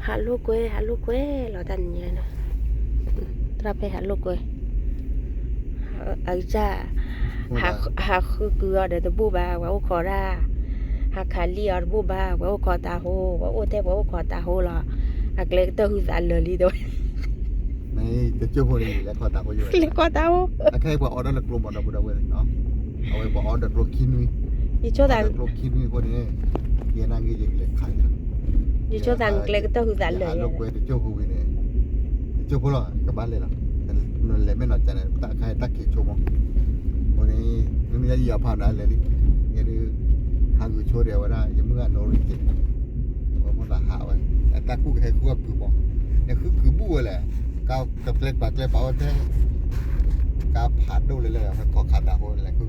halo gue lo tanya na trape halo gue aja hak gue ada tebu ba wa ukora hak kali arbu ba wa ukota ho wa ute wa ukota ho la akle to hu zalli do นี่จะเจ้าพวกนี้แล้วก็ตาก็อยู่ le kota ho แล้วแค่ว่าออเดอร์กลุ่มออเดอร์บุดาเวเนาะเอาไว้บอกออเดอร์โลคินวี y chodan โลคินวีพวกนี้เยนังกี่เลยขาย y chodan le to hu zalli โลกเวทเจ้าพวกนี้เจ้าพวกเรากับบ้านเลยล่ะแต่นั่นแหละไม่หน่อยจันเลยตาใครตาเกี่ยวชั่วโมงวันนี้ไม่มีอะไรอย่าผ่านอะไรเลยอย่าดื้อหาคือโชว์เดียวได้ยังเมื่อโนริจิว่ามันละหาไว้แต่ตาคู่ใครคู่กับคือบอกเนี่ยคือบู้แหละก้าวกับเล็กปากเล็กเปล่าแท้ก้าวผ่านดูเลยมันขอขาดดาวอะไรคือ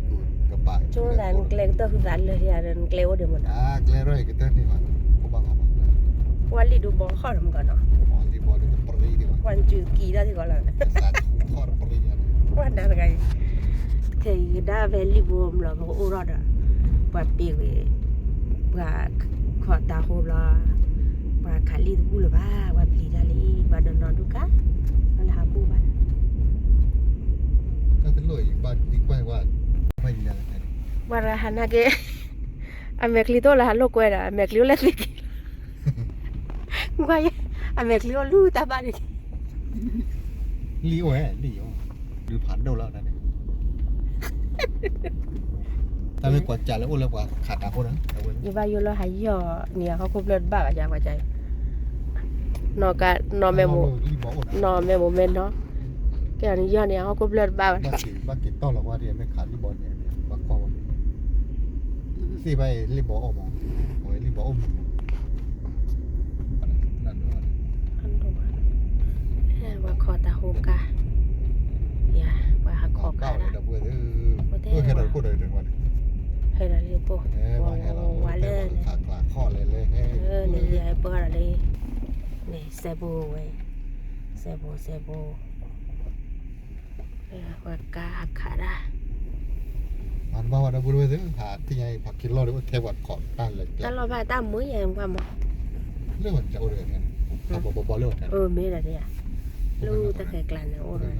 กับปาก chodan le to hu zalli ya ren kleo de mon เกลียร่อยก็เต้นนี่มันกูบ้างเอามา wali du bo kharam ga no มองที่บอลดูปรีดีกว่า wan ju ki da ti ko la สารทุ่งทอดปรีดี wan da ga ke da veli bom la bo ora da ba pe we ba kho ta ho la ba khali du la ba wa pli da li ba don don du ka la ha bu ba ก็จะลอยบ้านดีกว่าไม่ดีอะไร wa ra hana ke a me kli to la ha lo ko era me kli le ki wa a me kli lu ta ba ni ลีโอลีโอดูผ่านดูแล้วนั่นเองถ้าไม่กวาดจ่าแล้วอ้วนแล้วกว่าขาดดาวคนนั้น y ba yo lo ha yo ni ha ko blood ba ja wa ja no ka no me mo no me mo men no ke ani yo ni ha ko blood ba บ้ากินต้องหรอกว่าเรียนไม่ขาดรีบอลเนี่ยบ้าคอวันสี่ใบรีบอลออกมองโอ้ยรีบอลอมนั่นด้วย wa kho ta ho ka ya wa ha kho เก้า ka เลย da ดับเบิ้ลแค่เราพูดเลยเดี๋ยววัน hay là liều po ว่าให้เรา wa le ขาดข้อเลยเฮ้ ni ya po ra le ni sebo we sebo ya wa ka ka da มันบ้าว่าดับเบิ้ลเลยหาที่ไงผักกินรอดหรือว่าเทวัดขอดต้านเลย ta lo ba ta mới ya qua mà เรื่องมันจะเอาเลยเนี่ยบอเรื่องนั้น me là đi à lu ta khai clan na o rồi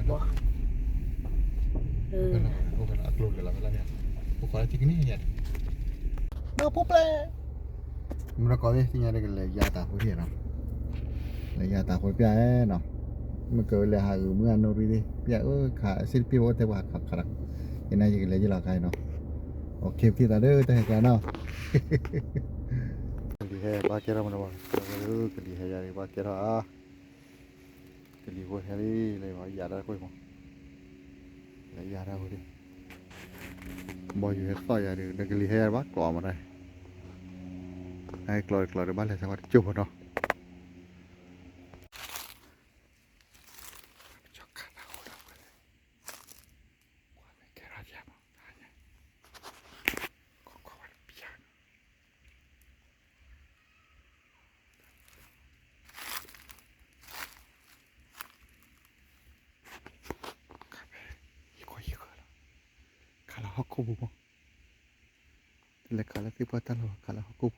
bo พวกกันอัดลงกันแล้วเนี่ยพวกคนที่นี่เนี่ยเมื่อปุ๊บเลยมันก็ได้ที่นี่ได้กันเลยยาตาหัวเทียนนะเลยยาตาหัวเปียเนาะมันเกิดเลยหาเมื่อโนรีดิเปียขาสิปีว่าแต่ว่าขับขรักยังไงยังเลยยี่หลักใครเนาะโอเคที่ตาเด้อแต่แกเนาะดีแฮ่บ้าเกล้ามันว่าก็ดีแฮ่ยาดีบ้าเกล้าก็ดีหัวแฮ่เลยว่ายาได้คุยมั้งเลยยาได้คุยบอยอยู่เฮ็ดต่อยาดีเด็กลีแฮ่บ้ากล่อมาได้ให้กล่อยในบ้านเลยสักวันจุ๊บเนาะHakubu le kala ti patalo kala hakubu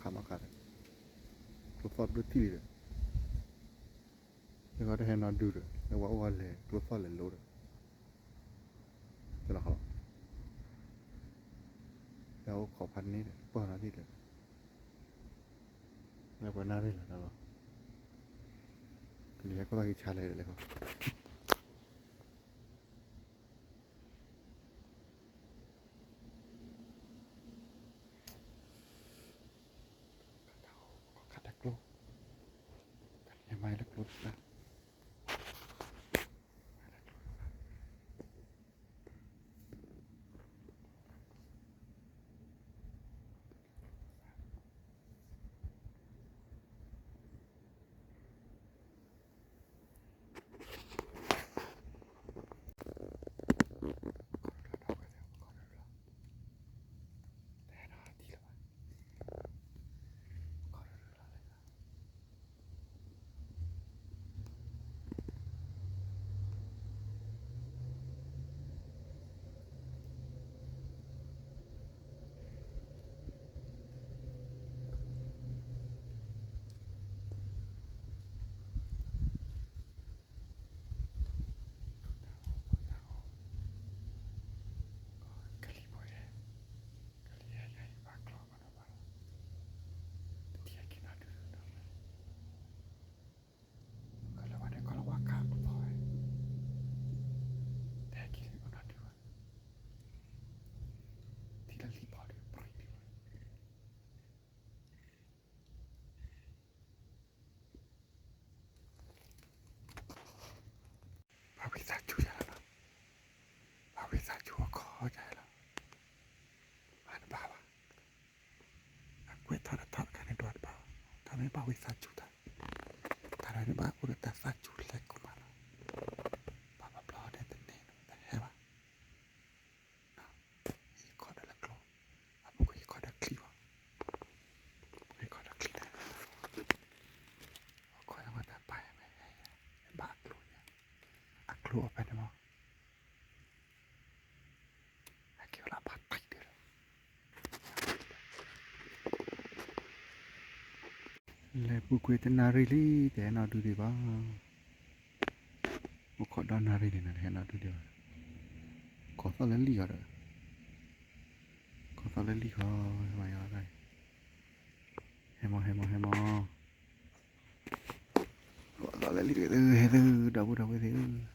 khama khare to for the tea they got hand not do it they wa wa le to for le loจะละเขาแล้วขอพันนี้เปิดหน้าที่เลยแล้วเปิดหน้าได้เลยนะหรอทีนี้ก็ต้องอิจฉาเลยครับขัดตะกรุขัดยังไงตะกรุนะวิสาจุยแล้วพระวิสาจุขอใจแล้วอันบ้าวะเวททอดกันในดวงเปล่าทำให้พระวิสาจุได้ถ้าเราในบ้านอุตตะสาจุเล็กกว่าบ้าปลอได้แต่เน้นแต่แค่ว่าอีกคนละกลัวอ่ะพวกอีกคนละคลีวะอีกคนละคลีนะคอยมาแต่ไปไม่ให้บ้ากลัวเนี่ยกลัวไปนะมั้งเกี่ยวกับผัดไทยเดือดเลยบุกเวทนารีลีแต่น่าดูดีบ้างบุกขอดอนนารีนี่นะน่าดูดีบ้างขอสเลลี่ก็ได้ขอสเลลี่ก็ไม่อะไรให้มอขอสเลลี่ก็เฮ้ยดาวเฮ้ย